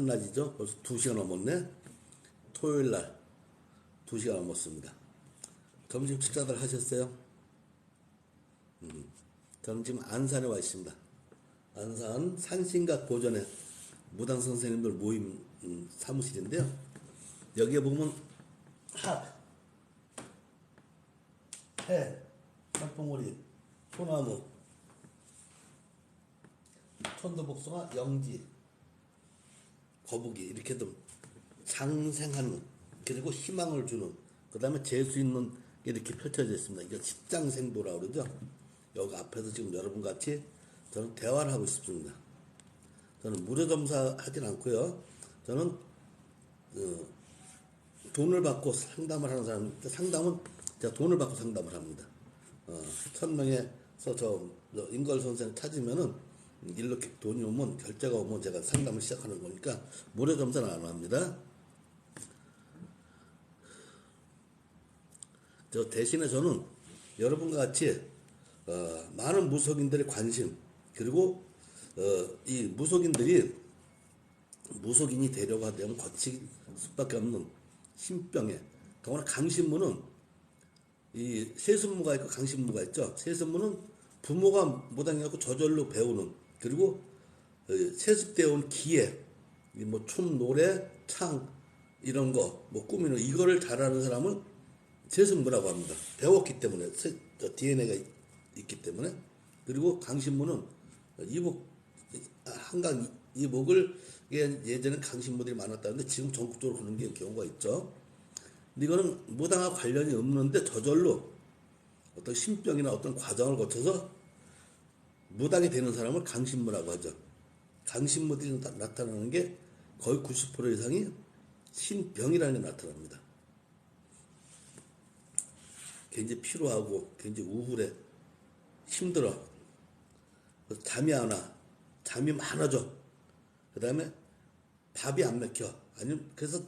한낮이죠. 벌써 2시간 넘었네. 토요일날 2시간 넘었습니다. 점심 식사들 하셨어요? 저는 지금 안산에 와 있습니다. 안산 산신각 고전에 무당 선생님들 모임 사무실인데요. 여기에 보면 학, 해, 산봉우리, 소나무, 천도복숭아, 영지, 거북이 이렇게 좀 장생하는, 그리고 희망을 주는, 그 다음에 재수 있는 게 이렇게 펼쳐져 있습니다. 이게 십장생도라고 그러죠. 여기 앞에서 지금 여러분 같이 저는 대화를 하고 있습니다. 저는 무료점사 하진 않고요. 저는 돈을 받고 상담을 하는 사람인데, 상담은 제가 돈을 받고 상담을 합니다. 1000명에서 저 인걸 선생을 찾으면은 이렇게 돈이 오면, 결제가 오면 제가 상담을 시작하는 거니까 무료점사는 안 합니다. 저 대신에 저는 여러분과 같이 많은 무속인들의 관심, 그리고 이 무속인이 되려고 되면 거칠 수밖에 없는 신병에, 더구나 강신무는 이 세습무가 있고 강신무가 있죠. 세습무는 부모가 무당이갖고 저절로 배우는, 그리고 세습되어 온 기회, 뭐 춤, 노래, 창 이런 거, 뭐 꾸미는 이거를 잘하는 사람은 세습무라고 합니다. 배웠기 때문에, DNA가 있기 때문에. 그리고 강신무는 이복, 한강 이복을, 예전에 강신무들이 많았다는데 지금 전국적으로 그런 게 경우가 있죠. 근데 이거는 무당과 관련이 없는데 저절로 어떤 신병이나 어떤 과정을 거쳐서 무당이 되는 사람을 강신무라고 하죠. 강신무들이 나타나는 게 거의 90% 이상이 신병이라는 게 나타납니다. 굉장히 피로하고 굉장히 우울해, 힘들어, 잠이 안 와, 잠이 많아져, 그 다음에 밥이 안 먹혀, 아니면 그래서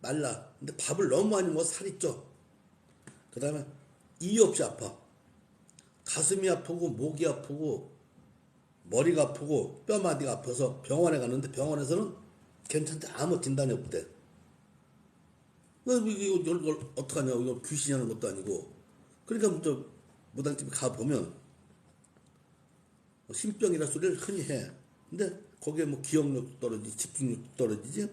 말라. 근데 밥을 너무 많이 먹어 살이 쪄. 그 다음에 이유 없이 아파. 가슴이 아프고 목이 아프고 머리가 아프고 뼈마디가 아파서 병원에 갔는데 병원에서는 괜찮대, 아무 진단이 없대. 이걸 어떡하냐고, 이거 귀신이라는 것도 아니고. 그러니까 저 무당집에 가보면 신병이라 소리를 흔히 해. 근데 거기에 뭐 기억력도 떨어지지, 집중력도 떨어지지,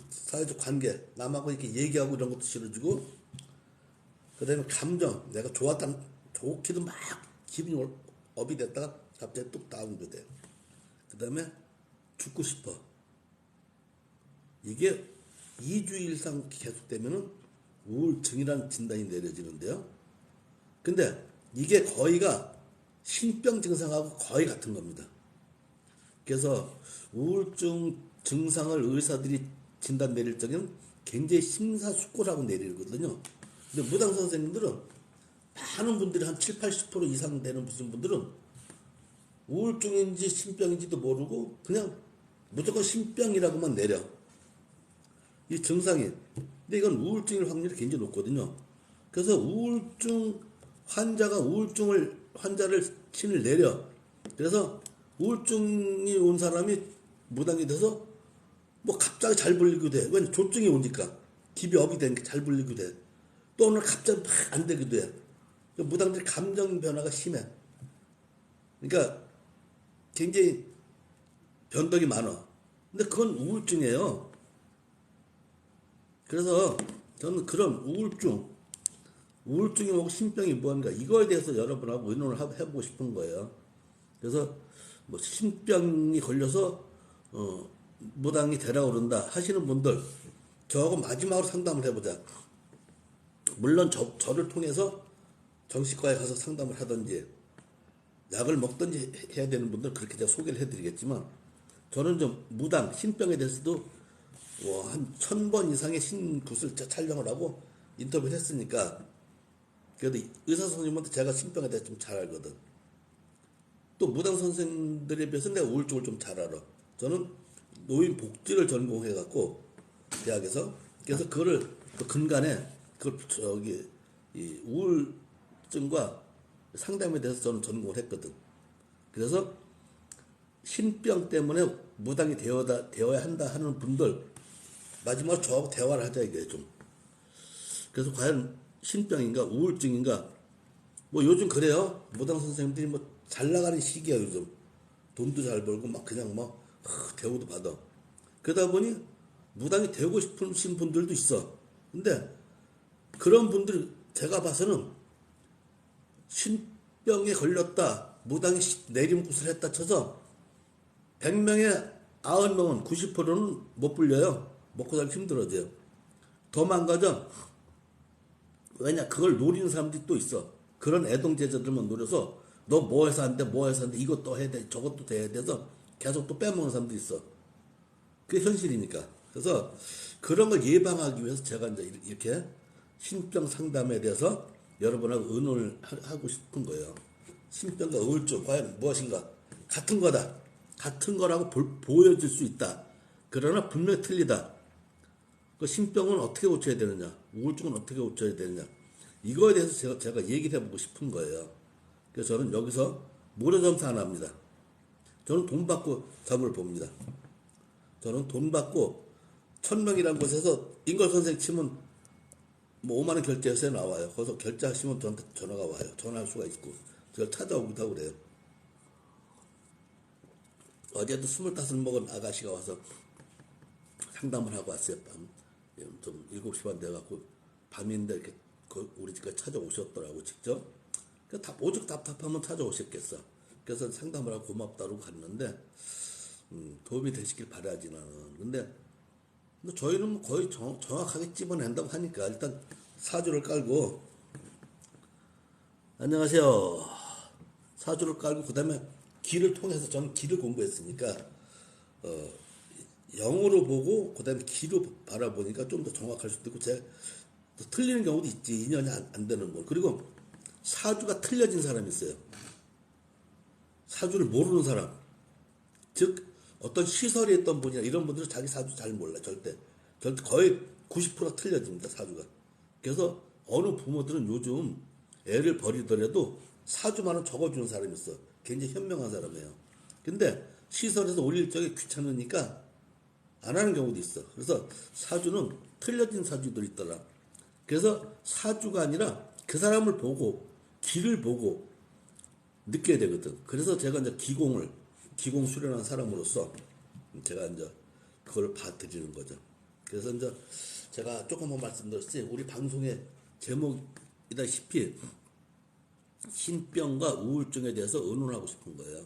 사회적 관계, 남하고 이렇게 얘기하고 이런 것도 싫어지고, 그 다음에 감정, 내가 좋기도 막 기분이 업이 됐다가 갑자기 뚝 다운도 돼. 그 다음에 죽고 싶어. 이게 2주 이상 계속되면은 우울증이라는 진단이 내려지는데요. 근데 이게 거의가 신병 증상하고 거의 같은 겁니다. 그래서 우울증 증상을 의사들이 진단 내릴 적에는 굉장히 심사숙고하고 내리거든요. 근데 무당 선생님들은, 많은 분들이 한 7, 80% 이상 되는 무슨 분들은 우울증인지 신병인지도 모르고 그냥 무조건 신병이라고만 내려. 이 증상이. 근데 이건 우울증일 확률이 굉장히 높거든요. 그래서 우울증 환자를 신을 내려. 그래서 우울증이 온 사람이 무당이 돼서 뭐 갑자기 잘 불리기도 돼. 왜냐면 조증이 오니까. 기비 업이 되니까 잘 불리기도 돼. 또 오늘 갑자기 막 안 되기도 해. 무당들이 감정 변화가 심해. 그러니까 굉장히 변덕이 많아. 근데 그건 우울증이에요. 그래서 저는 그런 우울증이 오고 신병이 무언가, 이거에 대해서 여러분하고 의논을 해보고 싶은 거예요. 그래서 뭐 신병이 걸려서 무당이 되라고 그런다 하시는 분들, 저하고 마지막으로 상담을 해보자. 물론 저를 통해서 정신과에 가서 상담을 하든지 약을 먹든지 해야 되는 분들 그렇게 제가 소개를 해드리겠지만, 저는 좀 무당, 신병에 대해서도 한 1000번 이상의 신굿을 촬영을 하고 인터뷰를 했으니까, 그래도 의사 선생님한테 제가 신병에 대해서 좀 잘 알거든. 또 무당 선생들에 비해서 내가 우울증을 좀 잘 알아. 저는 노인 복지를 전공해갖고 대학에서, 그래서 그거를 그 근간에 이 우울증과 상담에 대해서 저는 전공을 했거든. 그래서 신병 때문에 무당이 되어야 한다 하는 분들, 마지막으로 저하고 대화를 하자 이게 좀. 그래서 과연 신병인가 우울증인가, 뭐 요즘 그래요. 무당 선생님들이 뭐 잘 나가는 시기야 요즘. 돈도 잘 벌고 막 그냥 막 대우도 받아. 그러다 보니 무당이 되고 싶으신 분들도 있어. 근데 그런 분들 제가 봐서는 신병에 걸렸다, 무당이 내림굿을 했다 쳐서 100명에 90명은 90%는 못 불려요. 먹고 살기 힘들어져요. 더 망가져. 왜냐, 그걸 노리는 사람들이 또 있어. 그런 애동제자들만 노려서 너 뭐 해서 안 돼, 뭐 해서 안 돼, 이것도 해야 돼, 저것도 돼야 돼서 계속 또 빼먹는 사람들이 있어. 그게 현실이니까. 그래서 그런 걸 예방하기 위해서 제가 이제 이렇게 신병 상담에 대해서 여러분하고 의논을 하고 싶은 거예요. 신병과 우울증 과연 무엇인가? 같은 거다. 같은 거라고 보여질 수 있다. 그러나 분명히 틀리다. 그 신병은 어떻게 고쳐야 되느냐? 우울증은 어떻게 고쳐야 되느냐? 이거에 대해서 제가 얘기를 해보고 싶은 거예요. 그래서 저는 여기서 무료점수 안 합니다. 저는 돈 받고 점을 봅니다. 저는 돈 받고 1000명이라는 곳에서 인걸 선생 치면 뭐 5만 원 결제해서 나와요. 거기서 결제하시면 저한테 전화가 와요. 전화할 수가 있고 저를 찾아오기도 하고 그래요. 어제도 25 먹은 아가씨가 와서 상담을 하고 왔어요. 밤 좀 7시 반 돼갖고 밤인데 이렇게 우리 집까지 찾아오셨더라고 직접. 오죽 답답하면 찾아오셨겠어. 그래서 상담을 하고 고맙다고 갔는데 도움이 되시길 바라지 나는. 근데 저희는 거의 정확하게 집어낸다고 하니까 일단 사주를 깔고, 안녕하세요. 사주를 깔고 그 다음에 기를 통해서, 저는 기를 공부했으니까 0으로 보고 그 다음에 기로 바라보니까 좀 더 정확할 수도 있고, 제가 틀리는 경우도 있지. 인연이 안 되는 거. 그리고 사주가 틀려진 사람이 있어요. 사주를 모르는 사람. 즉 어떤 시설에 있던 분이나 이런 분들은 자기 사주 잘 몰라. 절대 거의 90% 틀려집니다, 사주가. 그래서 어느 부모들은 요즘 애를 버리더라도 사주만은 적어주는 사람이 있어. 굉장히 현명한 사람이에요. 근데 시설에서 올릴 적에 귀찮으니까 안 하는 경우도 있어. 그래서 사주는 틀려진 사주들이 있더라. 그래서 사주가 아니라 그 사람을 보고 기를 보고 느껴야 되거든. 그래서 제가 이제 기공 수련한 사람으로서 제가 이제 그걸 봐드리는 거죠. 그래서 이제 제가 조금만 말씀드렸지, 우리 방송의 제목이다시피 신병과 우울증에 대해서 의논하고 싶은 거예요.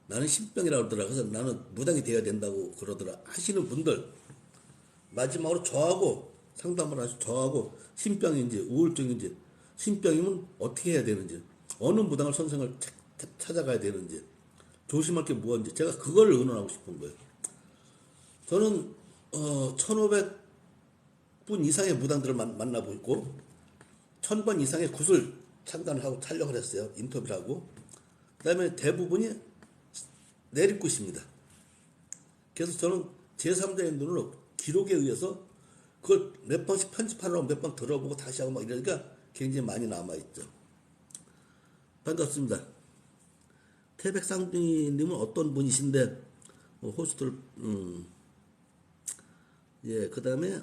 나는 신병이라고 그러더라. 그래서 나는 무당이 돼야 된다고 그러더라 하시는 분들, 마지막으로 저하고 상담을 하시고, 저하고 신병인지 우울증인지, 신병이면 어떻게 해야 되는지, 어느 무당을 선생을 찾아가야 되는지, 조심할 게 무엇인지, 제가 그걸 의논하고 싶은 거예요. 저는 1500분 이상의 무당들을 만나고 있고 1000번 이상의 굿을 창단하고 촬영을 했어요. 인터뷰를 하고. 그 다음에 대부분이 내리굿입니다. 그래서 저는 제3자의 눈으로 기록에 의해서 그걸 몇 번씩 편집하려고 몇 번 들어보고 다시 하고 막 이러니까 굉장히 많이 남아있죠. 반갑습니다. 태백상둥이님은 어떤 분이신데, 호스트를, 예, 그 다음에,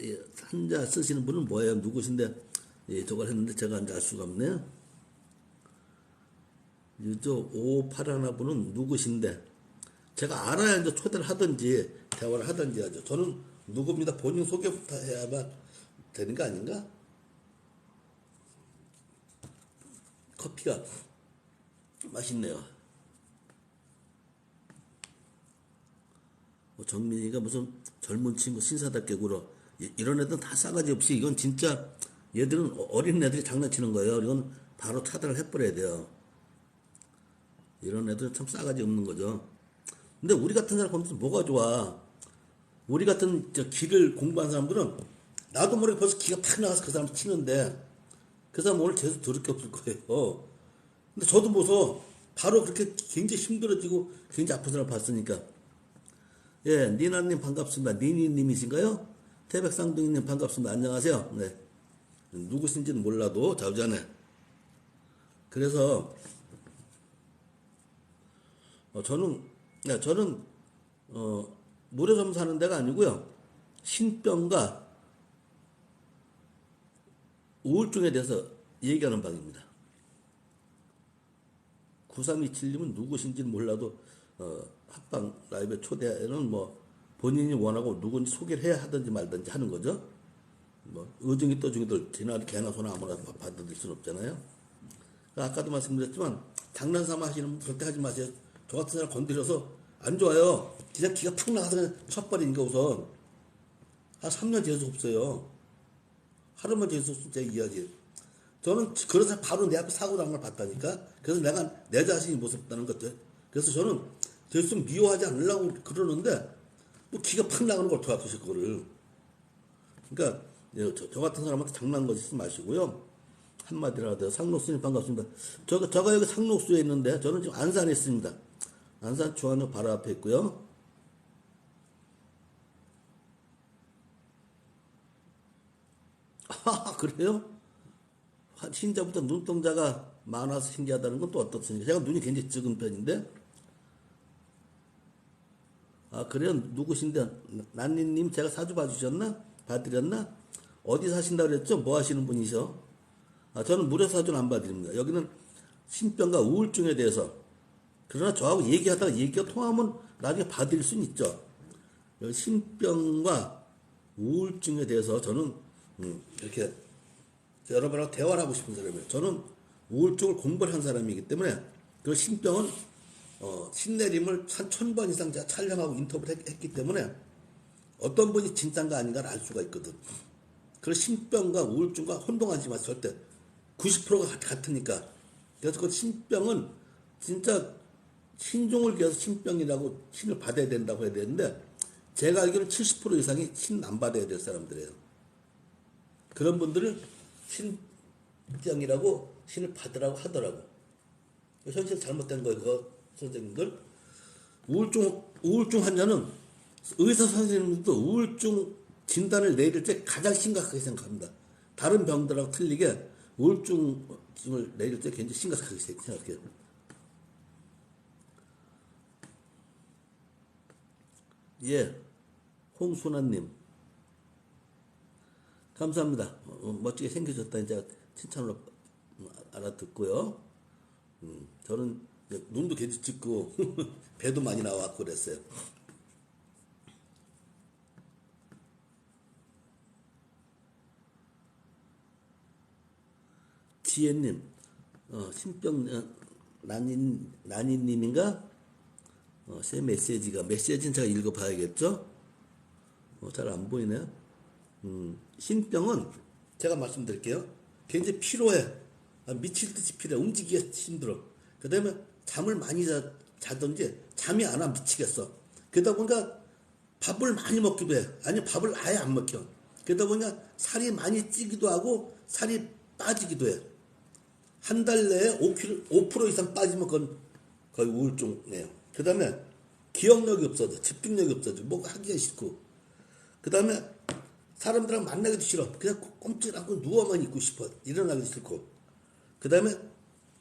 예, 한자 쓰시는 분은 뭐예요? 누구신데, 예, 저걸 했는데 제가 이제 알 수가 없네요. 저 581 분은 누구신데, 제가 알아야 이제 초대를 하든지, 대화를 하든지 하죠. 저는 누굽니다. 본인 소개부터 해야만 되는 거 아닌가? 커피가 맛있네요. 정민이가 무슨 젊은 친구 신사답게 굴어. 이런 애들은 다 싸가지 없이, 이건 진짜 얘들은 어린 애들이 장난치는 거예요. 이건 바로 차단을 해버려야 돼요. 이런 애들은 참 싸가지 없는 거죠. 근데 우리 같은 사람 보면 뭐가 좋아? 우리 같은 기를 공부한 사람들은 나도 모르게 벌써 기가 팍 나가서 그 사람 치는데 그 사람 오늘 계속 들을 게 없을 거예요. 근데 저도 보소 바로 그렇게 굉장히 힘들어지고 굉장히 아픈 사람 봤으니까. 예, 니나님 반갑습니다. 니니님이신가요? 태백상둥이님 반갑습니다. 안녕하세요. 네. 누구신지는 몰라도 자우자네. 그래서 저는, 저는, 무료점 사는 데가 아니고요. 신병과 우울증에 대해서 얘기하는 방입니다. 9327님은 누구신지는 몰라도, 합방 라이브에 초대는 뭐, 본인이 원하고 누군지 소개를 해야 하든지 말든지 하는 거죠. 뭐, 의중이 떠중이들, 개나 소나 아무나 받아들일 수는 없잖아요. 아까도 말씀드렸지만, 장난삼아 하시는 분 절대 하지 마세요. 저 같은 사람 건드려서 안 좋아요. 그냥 기가 팍 나가서 그냥 쳐버리니까 우선. 한 3년 재수 없어요. 하루만 재수 없으면 제가 이해하지. 저는 그래서 바로 내 앞에 사고 난 걸 봤다니까. 그래서 내가 내 자신이 무섭다는 것들. 그래서 저는 재수 미워하지 않으려고 그러는데, 뭐 기가 팍 나가는 걸 도와주실 그거를. 그러니까, 저 같은 사람한테 장난 거짓지 마시고요. 한마디라도 상록수님 반갑습니다. 저가 여기 상록수에 있는데 저는 지금 안산에 있습니다. 안산 중앙역 바로 앞에 있고요. 아, 그래요? 신자부터 눈동자가 많아서 신기하다는 건 또 어떻습니까? 제가 눈이 굉장히 적은 편인데. 아, 그래요? 누구신데? 난니님 제가 사주 봐주셨나? 봐드렸나? 어디 사신다 그랬죠? 뭐 하시는 분이셔? 저는 무료 사주는 안 봐드립니다. 여기는 신병과 우울증에 대해서. 그러나 저하고 얘기하다가 얘기가 통하면 나중에 봐드릴 수는 있죠. 여기 신병과 우울증에 대해서 저는 이렇게 여러분하고 대화를 하고 싶은 사람이에요. 저는 우울증을 공부를 한 사람이기 때문에 그 신병은 신내림을 한 1000번 이상 제가 촬영하고 인터뷰를 했기 때문에 어떤 분이 진짜인가 아닌가를 알 수가 있거든. 그래서 신병과 우울증과 혼동하지 마세요. 절대 90%가 같으니까. 그래서 그 신병은 진짜 신종을 기해서 신병이라고 신을 받아야 된다고 해야 되는데 제가 알기로는 70% 이상이 신 안 받아야 될 사람들이에요. 그런 분들을 신병이라고 신을 받으라고 하더라고. 현실 잘못된 거예요. 그거 선생님들. 우울증 환자는 의사 선생님들도 우울증 진단을 내릴 때 가장 심각하게 생각합니다. 다른 병들하고 틀리게 우울증을 내릴 때 굉장히 심각하게 생각해요. 예, 홍순아님 감사합니다. 멋지게 생겨졌다 이제 칭찬으로 알아듣고요. 저는 눈도 굉장히 짙고 배도 많이 나왔고 그랬어요. 지혜님, 신병 난이님인가? 새 메시지는 제가 읽어봐야겠죠? 잘 안 보이네요. 신병은 제가 말씀드릴게요. 굉장히 피로해. 미칠 듯이 피로해. 움직이기 힘들어. 그 다음에 잠을 많이 자든지 잠이 안 와 미치겠어. 그러다 보니까 밥을 많이 먹기도 해. 아니 밥을 아예 안 먹혀. 그러다 보니까 살이 많이 찌기도 하고 살이 빠지기도 해. 한 달 내에 5% 이상 빠지면 그건 거의 우울증이에요. 그 다음에 기억력이 없어져. 집중력이 없어져. 뭐가 하기가 싫고. 그 다음에 사람들이랑 만나기도 싫어. 그냥 꼼짝 않고 누워만 있고 싶어. 일어나기도 싫고. 그 다음에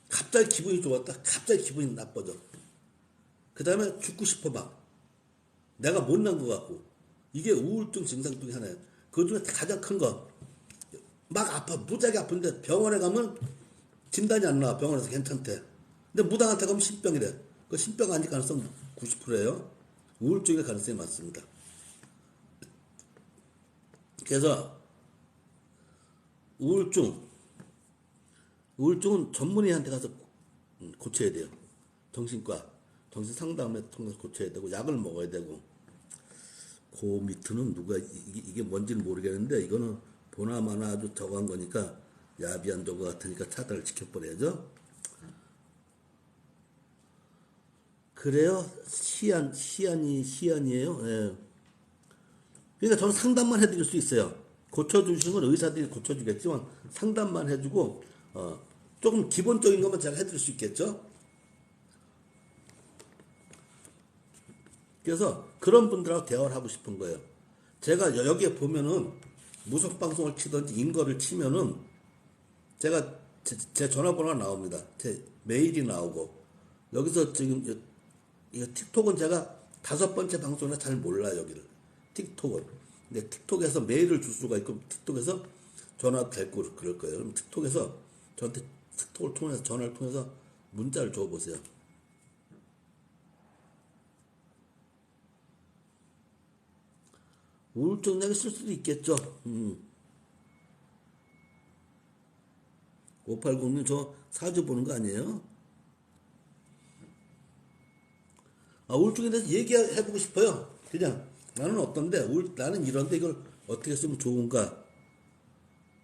갑자기 기분이 좋았다. 갑자기 기분이 나빠져. 그 다음에 죽고 싶어 막. 내가 못난 것 같고. 이게 우울증 증상 중에 하나예요. 그 중에 가장 큰 거. 막 아파. 무지하게 아픈데 병원에 가면 진단이 안 나와. 병원에서 괜찮대. 근데 무당한테 가면 신병이래. 그 신병 아닐 가능성 90%예요. 우울증의 가능성이 많습니다. 그래서 우울증은 전문의한테 가서 고쳐야 돼요. 정신과, 정신 상담에 통해서 고쳐야 되고 약을 먹어야 되고. 그 밑에는 누가 이게 뭔지는 모르겠는데 이거는 보나마나 아주 저거 한 거니까 야비한 저거 같으니까 차단을 지켜버려야죠. 그래요? 시안이에요? 예. 그러니까 저는 상담만 해드릴 수 있어요. 고쳐주시는 건 의사들이 고쳐주겠지만 상담만 해주고 조금 기본적인 것만 제가 해드릴 수 있겠죠. 그래서 그런 분들하고 대화를 하고 싶은 거예요. 제가 여기에 보면은 무속방송을 치든지 인거를 치면은 제가 제 전화번호가 나옵니다. 제 메일이 나오고 여기서 지금 이거 틱톡은 제가 5번째 방송이라 잘 몰라요, 여기를. 틱톡은. 근데 틱톡에서 메일을 줄 수가 있고, 틱톡에서 전화도 될고 그럴 거예요. 그럼 틱톡에서 저한테 틱톡을 통해서, 전화를 통해서 문자를 줘보세요. 우울증 약이 쓸 수도 있겠죠. 5806님 저 사주 보는 거 아니에요? 우울증에 대해서 얘기해보고 싶어요. 그냥 나는 어떤데 나는 이런데 이걸 어떻게 쓰면 좋은가.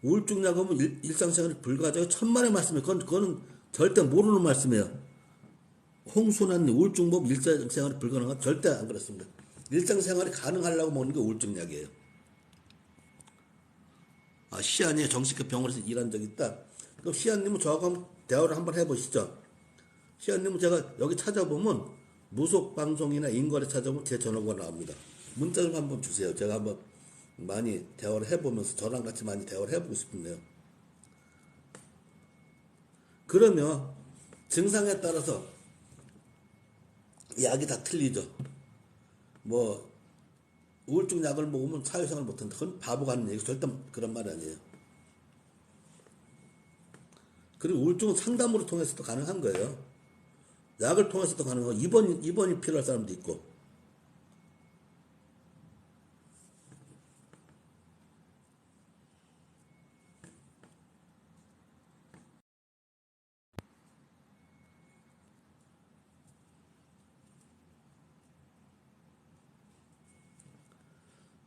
우울증 약하면 일상생활이 불가하죠. 천만의 말씀이에요. 그거는 절대 모르는 말씀이에요. 홍순환님 우울증법 일상생활이 불가능한 건 절대 안 그렇습니다. 일상생활이 가능하려고 먹는 게 우울증 약이에요. 시안이 정식급 병원에서 일한 적 있다. 그럼 시안님은 저하고 한번 대화를 한번 해보시죠. 시안님은 제가 여기 찾아보면 무속 방송이나 인거래 찾아보면 제 전화가 나옵니다. 문자 좀 한번 주세요. 제가 한번 많이 대화를 해보면서 저랑 같이 많이 대화를 해보고 싶은데요. 그러면 증상에 따라서 약이 다 틀리죠. 뭐 우울증 약을 먹으면 사회생활 못한다. 그건 바보 같은 얘기. 절대 그런 말이 아니에요. 그리고 우울증은 상담으로 통해서도 가능한 거예요. 약을 통해서도 가능하고 입원이 필요할 사람도 있고.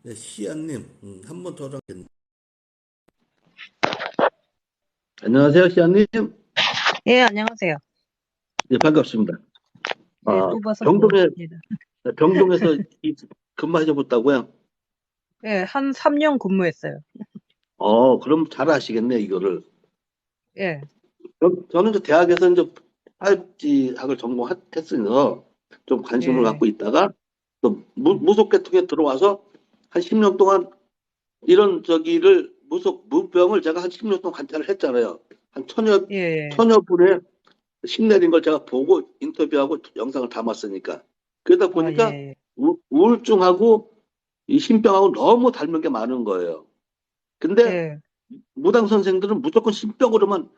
네, 시안님, 한 번 더 하겠습니다. 안녕하세요, 시안님. 예, 안녕하세요. 네, 반갑습니다. 예, 또 봐서 병동에, 고맙습니다. 병동에서 근무하셔봤다고요? 예, 한 3년 근무했어요. 그럼 잘 아시겠네, 이거를. 예, 저는 이제 대학에서 이제 5G 학을 전공했으면서 좀 관심을 예, 갖고 있다가 또 음, 무속 계통에 들어와서 한 10년 동안 이런 저기를 무병을 제가 한 10년 동안 관찰을 했잖아요. 한 예, 천여 분의 신내린 걸 제가 보고 인터뷰하고 영상을 담았으니까. 그러다 보니까 예, 우울증하고 이 신병하고 너무 닮은 게 많은 거예요. 근데 예. 무당 선생들은 무조건 신병으로만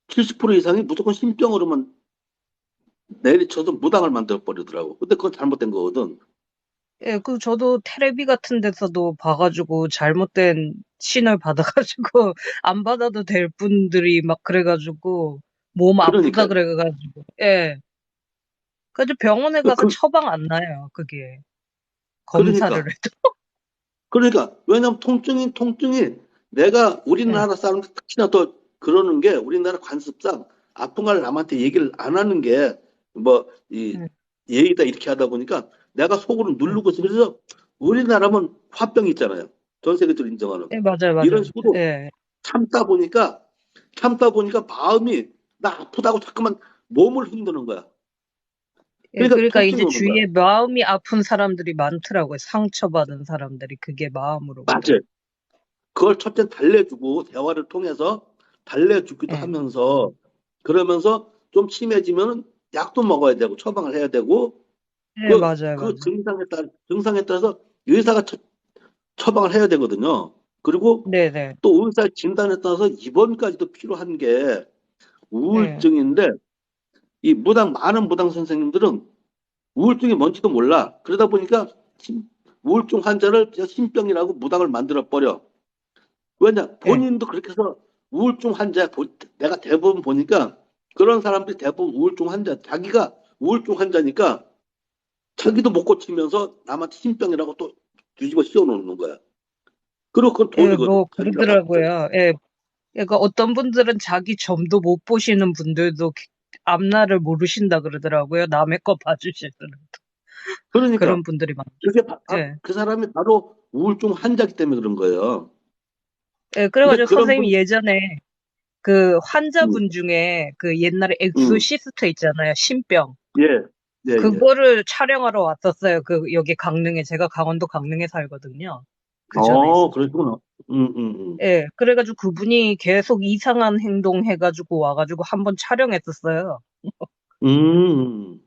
70% 이상이 무조건 신병으로만 내리쳐서 무당을 만들어 버리더라고. 근데 그건 잘못된 거거든. 예, 저도 테레비 같은 데서도 봐가지고 잘못된 신을 받아가지고 안 받아도 될 분들이 막 그래가지고 몸 아프다 그러니까요. 그래가지고 예. 그래서 병원에 그, 가서 그, 처방 안 나요, 그게. 검사를 그러니까. 해도. 그러니까. 왜냐면 통증이 내가 예, 우리나라 사람들 특히나 더 그러는 게 우리나라 관습상 아픈 걸 남한테 얘기를 안 하는 게 뭐, 예, 예의다 이렇게 하다 보니까 내가 속으로 예. 누르고 있어. 그래서 우리나라면 화병 있잖아요. 전 세계적으로 인정하는. 예, 맞아요, 이런 맞아요. 식으로 예. 참다 보니까 마음이 나 아프다고 자꾸만 몸을 흔드는 거야. 예, 그러니까 그러니까 통증이 이제 오는 거야. 주위에 마음이 아픈 사람들이 많더라고요. 상처받은 사람들이 그게 마음으로 오고. 맞아요. 그걸 첫째 달래주고 대화를 통해서 달래주기도 예, 하면서 그러면서 좀 심해지면 약도 먹어야 되고 처방을 해야 되고 예, 맞아요, 그 맞아요. 증상에 따라서 의사가 처방을 해야 되거든요. 그리고 네네, 또 의사 진단에 따라서 입원까지도 필요한 게 예, 우울증인데 이 많은 무당 선생님들은 우울증이 뭔지도 몰라. 그러다 보니까 우울증 환자를 신병이라고 무당을 만들어 버려. 왜냐? 예, 본인도 그렇게 해서 우울증 환자, 내가 대부분 보니까 그런 사람들이 대부분 우울증 환자, 자기가 우울증 환자니까 자기도 못 고치면서 남한테 신병이라고 또 뒤집어 씌워 놓는 거야. 그리고 그건 예, 돈이거든. 뭐, 자기가 받죠. 그러더라고요. 예, 그러니까 어떤 분들은 자기 점도 못 보시는 분들도 앞날을 모르신다 그러더라고요. 남의 거 봐주시는 그러니까 그런 분들이 많죠. 그게 예, 그 사람이 바로 우울증 환자기 때문에 그런 거예요. 예, 근데 그래가지고 그런 선생님이 분, 예전에 그 음, 환자분 중에 그 옛날에 음, 엑소시스트 있잖아요. 신병. 예, 예, 예. 그거를 촬영하러 왔었어요. 여기 강릉에, 제가 강원도 강릉에 살거든요. 그 전에 있었던. 그랬구나. 음. 예, 그래가지고 그분이 계속 이상한 행동 해가지고 와가지고 한번 촬영했었어요. 음.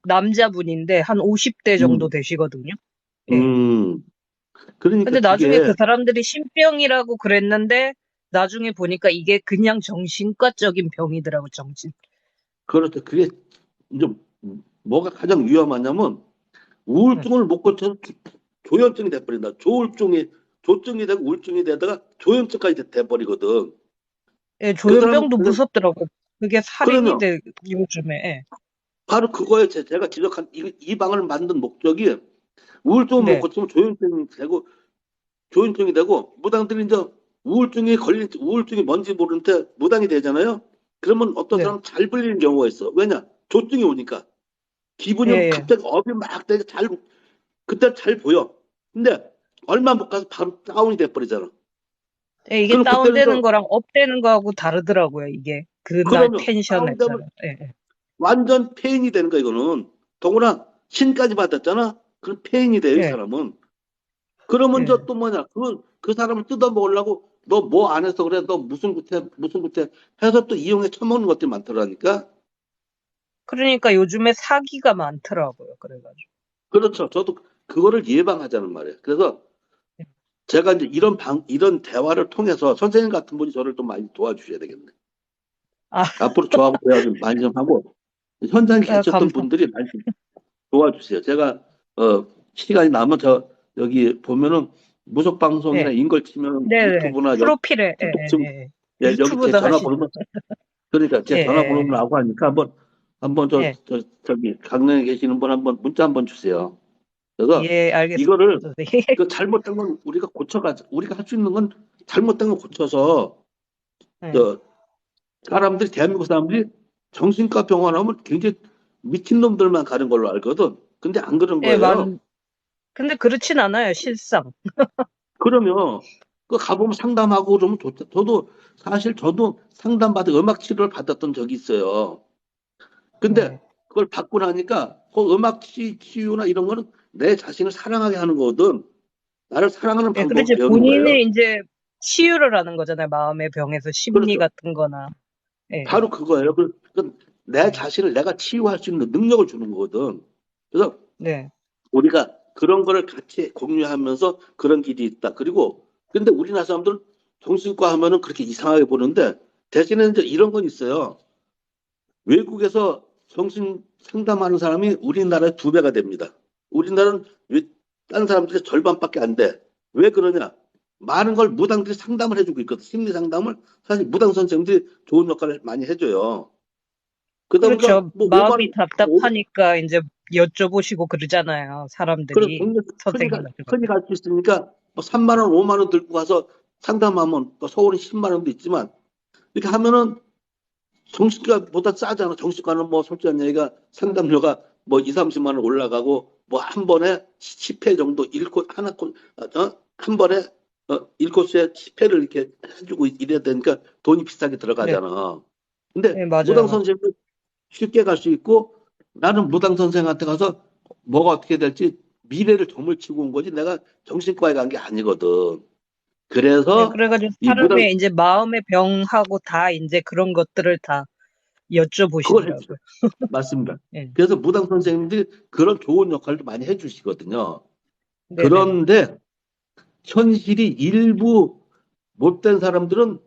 남자분인데 한 50대 정도 음, 되시거든요. 예. 음. 그러니까 근데 나중에 그 그게 사람들이 신병이라고 그랬는데 나중에 보니까 이게 그냥 정신과적인 병이더라고, 정신. 그렇죠. 그게 이제 뭐가 가장 위험하냐면 예. 우울증을 못 고쳐서 조현증이 돼버린다. 조증이 되고 우울증이 되다가 조현증까지 돼버리거든. 예, 그 사람은 조현병도 그냥 무섭더라고. 그게 살인이 그러면 돼, 요즘에. 예. 바로 그거에 제가 지적한 이 방을 만든 목적이 우울증을 못 네, 고치면 조현증이 되고 무당들이 이제 우울증이 뭔지 모르는데 무당이 되잖아요. 그러면 어떤 네. 사람은 잘 불리는 경우가 있어. 왜냐? 조증이 오니까 예, 기분이 예. 갑자기 업이 막 되게 그때 잘 보여. 근데 얼마 못 가서 바로 다운이 돼버리잖아. 예, 이게 그럼 그때는 다운되는 저 거랑 업되는 거하고 다르더라고요, 이게. 그날 그러면 텐션에 따라. 다운되면 예, 예. 완전 페인이 되는 거야 이거는. 더구나 신까지 받았잖아. 그럼 페인이 돼요 이 예, 사람은. 그러면 저 예. 또 뭐냐 그 사람을 뜯어먹으려고 너 뭐 안 해서 그래 너 무슨 구태 해서 또 이용해 처먹는 것들이 많더라니까. 그러니까 요즘에 사기가 많더라고요, 그래가지고. 그렇죠. 저도 그거를 예방하자는 말이에요. 그래서 제가 이제 이런 대화를 통해서 선생님 같은 분이 저를 좀 많이 도와주셔야 되겠네. 아, 앞으로 저하고 대화 좀 많이 좀 하고 현장에 아, 계셨던 분들이 많이 좀 도와주세요. 제가 시간이 남으면 저 여기 보면은 무속 방송이나 예. 인걸 치면 네네. 유튜브나 여기 프로필에, 예, 예, 지금 예. 예, 여기 제 유튜브도 하시죠. 전화번호는 그러니까 예, 제 전화번호 예, 나오고 하니까 한번 예. 저기 강릉에 계시는 분 한번 문자 한번 주세요. 그래서 예, 알겠습니다, 이거를 선생님. 그 잘못된 건 우리가 할 수 있는 건 잘못된 건 고쳐서 예, 저 대한민국 사람들이 정신과 병원 하면 굉장히 미친 놈들만 가는 걸로 알거든. 근데 안 그런 예, 거예요. 근데 그렇진 않아요, 실상. 그러면 그 가보면 상담하고 그러면 좋죠. 저도 상담받아 음악 치료를 받았던 적이 있어요. 근데 예. 그걸 받고 나니까 그 치유나 이런 거는 내 자신을 사랑하게 하는 거거든. 나를 사랑하는 예, 방법을 그렇지. 배우는 거예요. 본인이 이제 치유를 하는 거잖아요, 마음의 병에서 심리 그렇죠. 같은 거나. 예, 예. 바로 그거예요. 내 예. 자신을 내가 치유할 수 있는 능력을 주는 거거든. 그래서 네. 우리가 그런 거를 같이 공유하면서 그런 길이 있다. 그리고 근데 우리나라 사람들은 정신과 하면은 그렇게 이상하게 보는데 대신에 이제 이런 건 있어요. 외국에서 정신 상담하는 사람이 우리나라의 2배가 됩니다. 우리나라는 다른 사람들의 절반밖에 안 돼. 왜 그러냐? 많은 걸 무당들이 상담을 해주고 있거든. 심리 상담을 사실 무당 선생님들이 좋은 역할을 많이 해줘요. 그러다 보니까 그렇죠. 뭐 마음이 5만 원, 답답하니까 이제 여쭤보시고 그러잖아요, 그래 사람들이. 동네 선생님한테. 흔히 갈 수 있으니까 뭐 3만 원, 5만 원 들고 가서 상담하면 또 서울은 10만 원도 있지만 이렇게 하면은 정신과보다 싸잖아. 정신과는 뭐 솔직한 얘기가 상담료가 뭐 2, 30만 원 올라가고 뭐 한 번에 10회 정도 1코 하나 한 번에 1코스에 10회를 이렇게 해주고 이래야 되니까 돈이 비싸게 네. 들어가잖아. 근데 네, 맞아요, 무당 맞아요. 선생님은 쉽게 갈 수 있고 나는 무당 선생한테 가서 뭐가 어떻게 될지 미래를 점을 치고 온 거지 내가 정신과에 간 게 아니거든. 네, 그래서 그래가지고 이 무당 사람의 이제 마음의 병하고 다 이제 그런 것들을 다 그걸 해주죠. 여쭤보시더라고요. 맞습니다. 예. 그래서 무당 선생님들이 그런 좋은 역할도 많이 해주시거든요. 네네. 그런데 현실이 일부 못된 사람들은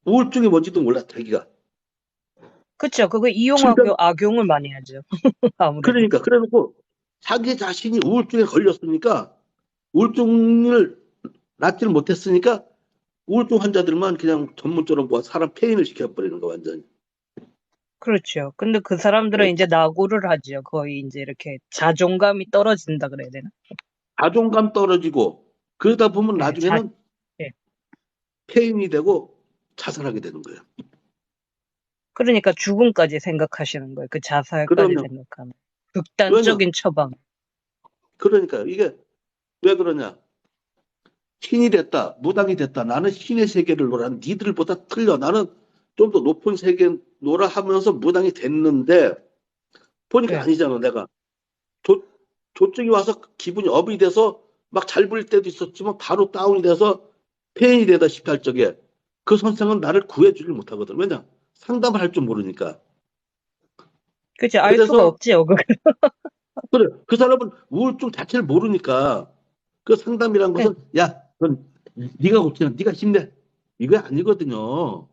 우울증이 뭔지도 몰라, 자기가. 그쵸. 그거 이용하고 질병, 악용을 많이 하죠. 아무래도. 그러니까. 그래놓고 자기 자신이 우울증에 걸렸으니까 우울증을 낫지를 못했으니까 우울증 환자들만 그냥 전문적으로 뭐 사람 폐인을 시켜버리는 거, 완전히. 그렇죠. 근데 그 사람들은 이제 낙오를 하죠. 거의 이제 이렇게 자존감이 떨어진다 그래야 되나? 자존감 떨어지고 그러다 보면 예, 나중에는 예. 폐인이 되고 자살하게 되는 거예요. 그러니까 죽음까지 생각하시는 거예요. 그 자살까지 그러면 생각하는. 왜냐? 극단적인 처방. 그러니까 이게 왜 그러냐? 신이 됐다, 무당이 됐다. 나는 신의 세계를 놀아. 니들보다 틀려. 나는 좀 더 높은 세계 놀아 하면서 무당이 됐는데 보니까 예. 아니잖아. 내가 조, 조증이 와서 기분이 업이 돼서 막 잘 부릴 때도 있었지만 바로 다운이 돼서 페인이 되다시피 할 적에 그 선생은 나를 구해주질 못하거든. 왜냐? 상담을 할 줄 모르니까. 그치, 알 수가 그래서 없지요, 그거. 그래 그 사람은 우울증 자체를 모르니까 그 상담이란 네, 것은 야, 넌 네가 고치라, 네가 힘내 이게 아니거든요.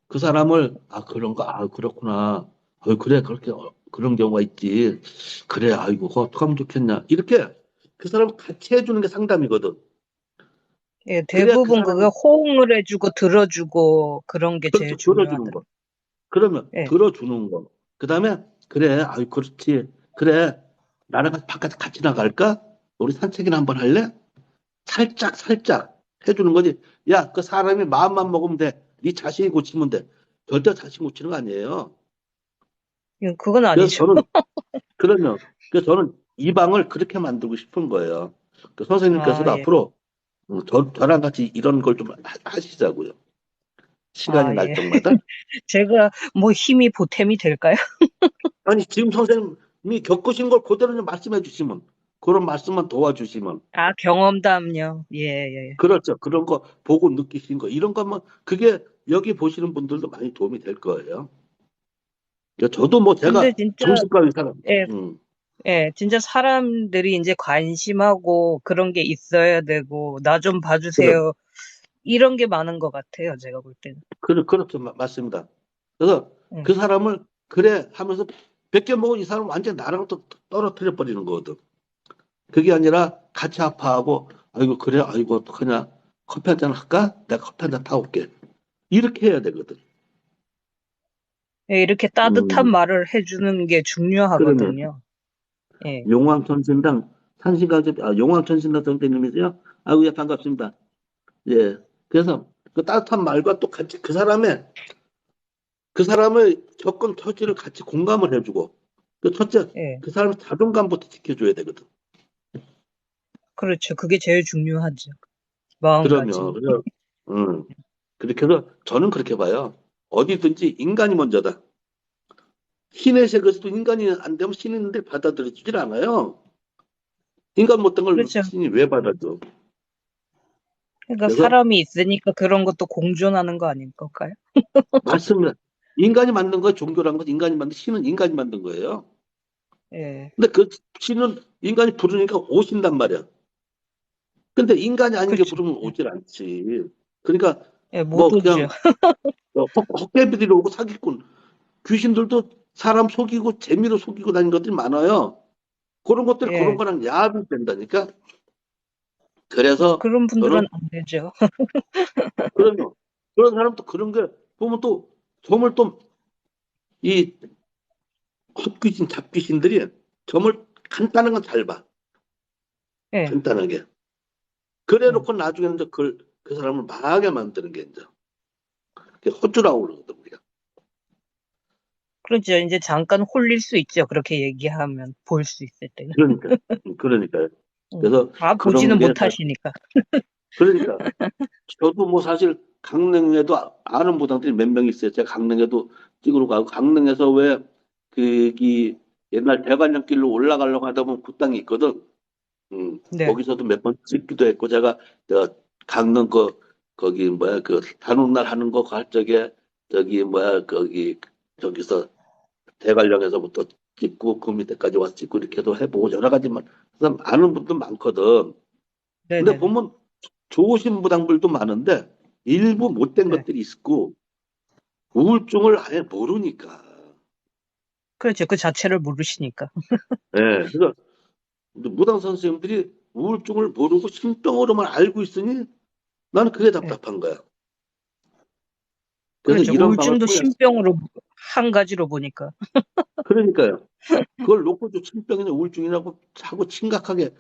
그 사람을 그런가 그렇구나. 그래 그렇게 그런 경우가 있지. 그래 아이고 그거 어떡하면 좋겠냐 이렇게 그 사람 같이 해주는 게 상담이거든. 예, 그래야 그 대부분 그게 사람이 호응을 해주고 들어주고 그런 게 제일 그렇죠 들어주는 중요하더라고요. 거. 그러면 예, 들어주는 거. 그다음에 그래 아이 그렇지 그래 나랑 바깥에 같이 나갈까? 우리 산책이나 한번 할래? 살짝 살짝 해주는 거지. 야 그 사람이 마음만 먹으면 돼. 네 자신이 고치면 돼. 절대 자신 고치는 거 아니에요. 그건 그래서 아니죠. 저는 그러면 그래서 저는 이 방을 그렇게 만들고 싶은 거예요. 그 아, 선생님께서도 예. 앞으로 저랑 같이 이런 걸 좀 하시자고요. 시간이 아, 날 예. 때마다. 제가 뭐 힘이 보탬이 될까요? 아니 지금 선생님이 겪으신 걸 그대로 좀 말씀해 주시면 그런 말씀만 도와주시면 아, 경험담요. 예, 예. 그렇죠. 그런 거 보고 느끼신 거 이런 거면 그게 여기 보시는 분들도 많이 도움이 될 거예요. 그러니까 저도 뭐 근데 제가 진짜, 정신과 의사가 예, 음, 예, 진짜 사람들이 이제 관심하고 그런 게 있어야 되고, 나 좀 그런 봐주세요. 이런 게 많은 것 같아요, 제가 볼 때는. 그렇죠. 맞습니다. 그래서 응. 그 사람을 그래 하면서 100개 먹은 이 사람은 완전 나랑 또 떨어뜨려 버리는 거거든. 그게 아니라 같이 아파하고 아이고 그래 아이고 어떡하냐 커피 한 잔 할까? 내가 커피 한 잔 타올게. 이렇게 해야 되거든. 예, 이렇게 따뜻한 음, 말을 해주는 게 그러면 중요하거든요. 예, 용왕천신당 산신강접 용왕천신당 선생님이세요? 아이고 예 반갑습니다. 예. 그래서 그 따뜻한 말과 또 같이 그 사람의 겪은 처지를 같이 공감을 해주고 그 첫째 예. 그 사람의 자존감부터 지켜줘야 되거든. 그렇죠. 그게 제일 중요하죠. 그러면 마음가짐. 그래서 음, 그렇게 해서 저는 그렇게 봐요. 어디든지 인간이 먼저다. 신의 세계에서도 인간이 안 되면 신인들 받아들여주질 않아요. 인간 못된 걸 그렇죠. 신이 왜 받아줘? 그러니까 그래서 사람이 있으니까 그런 것도 공존하는 거 아닐까요? 맞습니다. 인간이 만든 거 종교라는 건 인간이 만든 신은 인간이 만든 거예요. 예. 근데 그 신은 인간이 부르니까 오신단 말이야. 근데 인간이 아닌 게 그렇죠. 부르면 예. 오질 않지. 그러니까 예, 못 뭐 오죠. 그냥 헛개비들이 오고 사기꾼 귀신들도 사람 속이고 재미로 속이고 다니는 것들이 많아요. 그런 것들이 그런 예. 거랑 야합이 된다니까. 그래서 그런 분들은 저는 안 되죠. 그러면 그런 사람도 그런 게 보면 또 점을 또 이 헛귀신 잡귀신들이 점을 간단한 건 잘 봐. 예. 간단하게. 그래 예. 놓고 나중에는 이제 그 사람을 망하게 만드는 게 이제 그게 허주라고 그러거든 우리가. 그렇죠. 이제 잠깐 홀릴 수 있죠. 그렇게 얘기하면 볼 수 있을 때는. 그러니까 그러니까요. 그래서 아, 그런 보지는 게 못하시니까. 그러니까 저도 뭐 사실 강릉에도 아는 무당들이 몇 명 있어요. 제가 강릉에도 찍으러 가고 강릉에서 왜 그기 옛날 대관령길로 올라가려고 하다 보면 그 땅이 있거든. 네. 거기서도 몇 번 찍기도 했고 제가 저 강릉 거기 뭐야 그 단오날 하는 거 갈 적에 저기 뭐야 거기 저기서 대관령에서부터 찍고 그 밑에까지 와서 찍고 이렇게도 해보고 여러 가지만 아는 분도 많거든. 근데 네네네. 보면 좋으신 무당들도 많은데 일부 못된 네. 것들이 있고 우울증을 아예 모르니까. 그렇죠. 그 자체를 모르시니까. 예, 그래서 무당 선생님들이 우울증을 모르고 신병으로만 알고 있으니 나는 그게 네. 답답한 거야. 그래서 그렇죠. 이런 방을 우울증도 통해서 신병으로 한 가지로 보니까. 그러니까요. 그걸 놓고 좀 신병이나 우울증이라고 하고 심각하게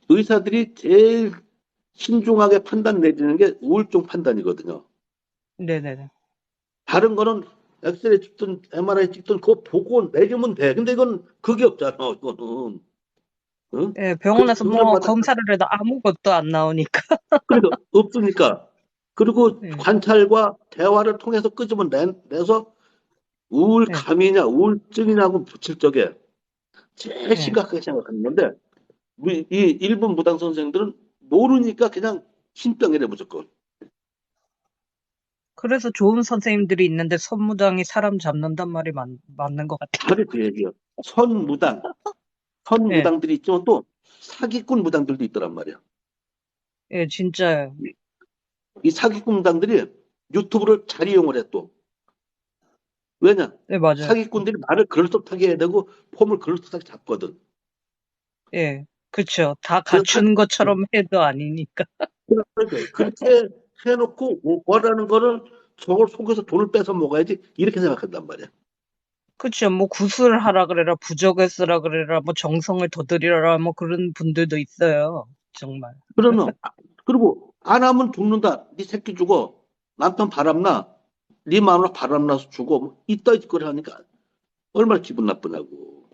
의사들이 제일 신중하게 판단 내리는 게 우울증 판단이거든요. 네네네. 다른 거는 엑스레이 찍든 MRI 찍든 그거 보고 내리면 돼. 근데 이건 그게 없잖아. 이거는. 응? 예, 병원 그 와서 뭐 증상마다 검사를 해도 아무것도 안 나오니까. 그러니까 없으니까. 그리고 예. 관찰과 대화를 통해서 끄집어 내서 예. 우울감이냐 우울증이냐고 붙일 적에 제일 예. 심각하게 생각하는 건데 우리 이 일본 무당 선생들은 모르니까 그냥 신병이래 무조건. 그래서 좋은 선생님들이 있는데 선무당이 사람 잡는단 말이 맞는 것 같아요. 바로 그 얘기예요. 선무당, 예, 선무당들이 있지만 또 사기꾼 무당들도 있더란 말이야. 예, 진짜요. 이 사기꾼 무당들이 유튜브를 잘 이용을 해 또. 왜냐? 네, 맞아요. 사기꾼들이 말을 그럴듯하게 해야 되고 폼을 그럴듯하게 잡거든. 예, 그쵸. 다 그래서 갖춘 것처럼 해도 아니니까. 그러니까 그렇게 해놓고 원하는 거를 저걸 속에서 돈을 뺏어 먹어야지 이렇게 생각한단 말이야. 그쵸. 뭐 구슬 하라 그래라, 부적을 쓰라 그래라, 뭐 정성을 더 들이라, 뭐 그런 분들도 있어요. 정말. 그러면 그리고 안 하면 죽는다. 네 새끼 죽어. 남편 바람나. 네 마누라 바람나서 죽어. 뭐 이따위 짓거리 하니까 얼마나 기분 나쁘냐고.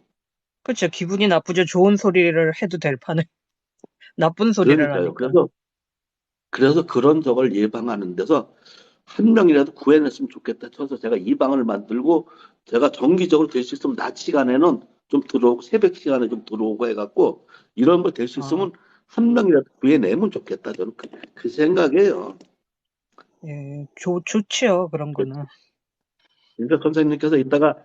그쵸. 기분이 나쁘죠. 좋은 소리를 해도 될 판을. 나쁜 소리를 그러니까요. 하니까. 그래서 그런 적을 예방하는 데서 한 명이라도 구해냈으면 좋겠다 쳐서 제가 이 방을 만들고 제가 정기적으로 될 수 있으면 낮 시간에는 좀 들어오고 새벽 시간에 좀 들어오고 해갖고 이런 거 될 수 아, 있으면 한 명이라도 구해내면 좋겠다. 저는 그 생각이에요. 예, 좋지요. 그런 거는. 그러니까 선생님께서 이따가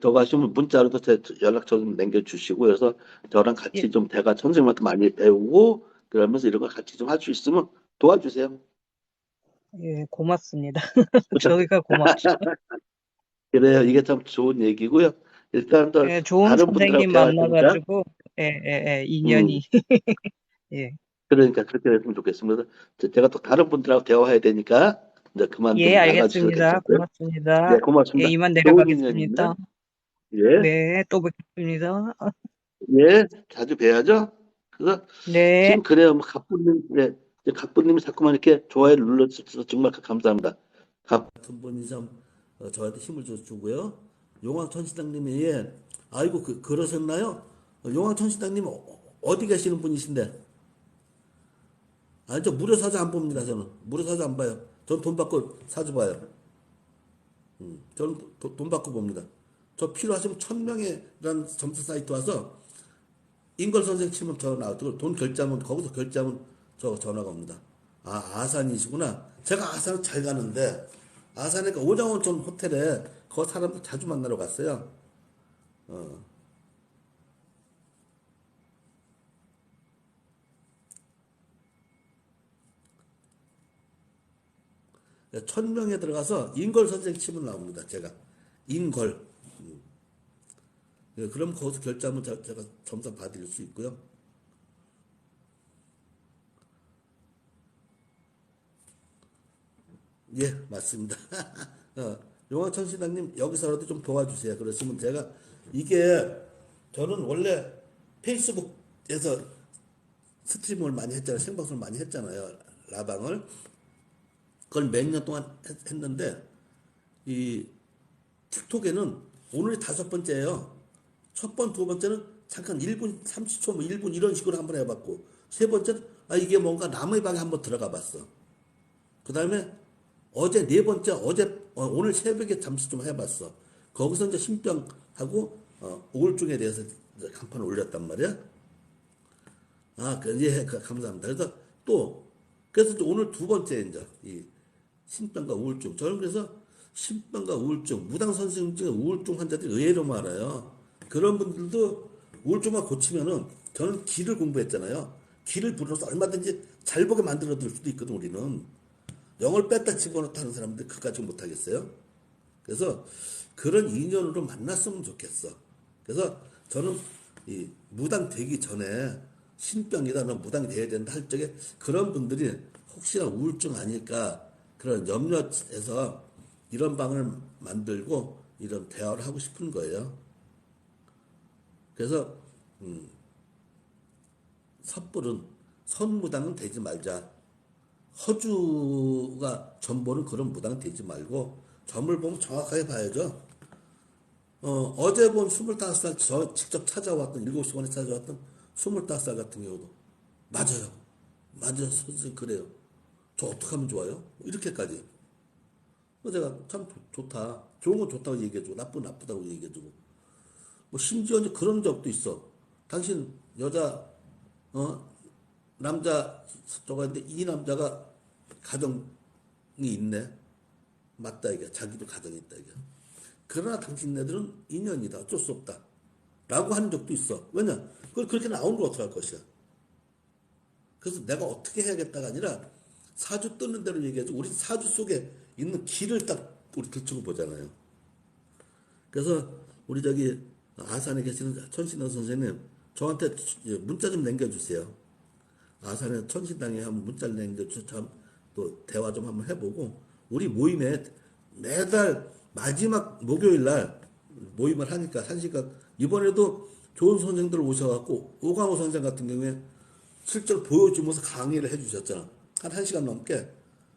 더 가시면 문자로도 제 연락처 좀 남겨주시고 그래서 저랑 예, 같이 좀 제가 선생님한테 많이 배우고 그러면서 이런 거 같이 좀 할 수 있으면 도와주세요. 예, 고맙습니다. 저희가 고맙죠. 그래요. 이게 참 좋은 얘기고요. 일단 또 예, 좋은 다른 분들하고 선생님 대화할 테니까, 만나가지고, 음, 인연이. 예, 그러니까 그렇게 됐으면 좋겠습니다. 제가 또 다른 분들하고 대화해야 되니까 이제 그만 예, 좀 나가주셔도 알겠습니다. 괜찮고요. 고맙습니다. 네, 예, 고맙습니다. 이만 좋은 인연입니다. 내려가겠습니다. 예, 네, 또 뵙겠습니다. 예, 자주 뵈야죠. 그래서 네, 지금 그래요. 뭐 갑부님, 네, 이제 갑부님이 자꾸만 이렇게 좋아요를 눌러주셔서 정말 감사합니다. 같은 분이 좀 저한테 힘을 주고요. 용왕천 시장님이 예, 아이고 그러셨나요? 용왕천 시장님 어디 계시는 분이신데? 아니 저 무료 사주 안 봅니다. 저는 무료 사주 안 봐요. 전 돈 받고 사주 봐요. 저는 돈 받고 봅니다. 저 필요하시면 1000명이라는 점수 사이트 와서 인걸 선생 치면 전화 나오고 돈 결제하면 거기서 결제하면 저 전화가 옵니다. 아 아산이시구나. 제가 아산은 잘 가는데 아산에 그 오장원천 호텔에 그 사람들 자주 만나러 갔어요. 천명에 들어가서 인걸 선생 치면 나옵니다. 제가 인걸. 예, 그럼 거기서 결제하면 제가 점수 받을 수 있고요. 예, 맞습니다. 용화천 신당님 여기서라도 좀 도와주세요. 그러시면 제가 이게 저는 원래 페이스북에서 스트리밍을 많이 했잖아요. 생방송을 많이 했잖아요. 라방을. 그걸 몇 년 동안 했는데 이 틱톡에는 오늘이 다섯 번째예요. 첫 번, 두 번째는 잠깐 1분 30초, 뭐 1분 이런 식으로 한번 해봤고 세 번째는 아 이게 뭔가 남의 방에 한번 들어가 봤어. 그 다음에 어제 네 번째 오늘 새벽에 잠시 좀 해봤어. 거기서 이제 신병하고 우울증에 대해서 이제 간판 올렸단 말이야. 예, 감사합니다. 그래서 또 그래서 이제 오늘 두 번째 이제 이 신병과 우울증. 저는 그래서 신병과 우울증, 무당 선생님 중에 우울증 환자들이 의외로 많아요. 그런 분들도 우울증만 고치면은 저는 기를 공부했잖아요. 기를 불어서 얼마든지 잘 보게 만들어 줄 수도 있거든 우리는. 영을 뺐다 집어넣다 하는 사람들 그까지 못하겠어요? 그래서 그런 인연으로 만났으면 좋겠어. 그래서 저는 이 무당 되기 전에 신병이다, 너 무당이 돼야 된다 할 적에 그런 분들이 혹시나 우울증 아닐까 그런 염려에서 이런 방을 만들고 이런 대화를 하고 싶은 거예요. 그래서 섣부른 선무당은 되지 말자. 허주가 점보는 그런 무당 되지 말고 점을 보면 정확하게 봐야죠. 어제 본 25살 저 직접 찾아왔던 7시간에 찾아왔던 25살 같은 경우도 맞아요. 맞아요. 선생님 그래요. 저 어떻게 하면 좋아요? 이렇게까지. 제가 참 좋다. 좋은 건 좋다고 얘기해주고 나쁘다고 얘기해주고 뭐 심지어 이제 그런 적도 있어. 당신 여자 어 남자 저가 있는데 이 남자가 가정이 있네. 맞다 이게. 자기도 가정이 있다 이게. 그러나 당신네들은 인연이다. 어쩔 수 없다. 라고 하는 적도 있어. 왜냐? 그걸 그렇게 나오는 걸 어떡할 것이야. 그래서 내가 어떻게 해야겠다가 아니라 사주 뜨는 대로 얘기하지. 우리 사주 속에 있는 길을 딱 우리 들추고 보잖아요. 그래서 우리 저기 아산에 계시는 천신당 선생님 저한테 문자 좀 남겨주세요. 아산에 천신당에 한번 문자를 남겨주셔서 참또 대화 좀 한번 해보고 우리 모임에 매달 마지막 목요일 날 모임을 하니까 산시각 이번에도 좋은 선생들 오셔갖고 오강호 선생 같은 경우에 실제로 보여주면서 강의를 해주셨잖아. 한 1시간 넘게.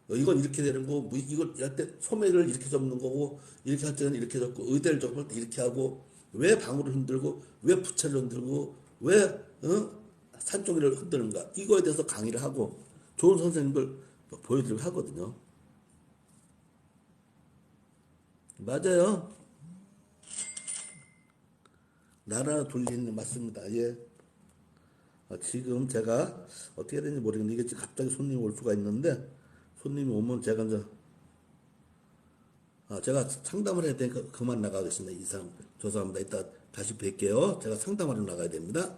이건 이렇게 되는 거고, 뭐 이걸 할 때 소매를 이렇게 접는 거고, 이렇게 할 때는 이렇게 접고, 의대를 접을 때 이렇게 하고, 왜 방울을 흔들고, 왜 부채를 흔들고, 왜, 산종이를 흔드는가. 이거에 대해서 강의를 하고, 좋은 선생님들 보여드리고 하거든요. 맞아요. 나라 돌리는 맞습니다. 예. 지금 제가 어떻게 되는지 모르겠는데 이게 지금 갑자기 손님이 올 수가 있는데 손님이 오면 제가 이제 제가 상담을 해야 되니까 그만 나가겠습니다. 이상 죄송합니다. 이따 다시 뵐게요. 제가 상담하러 나가야 됩니다.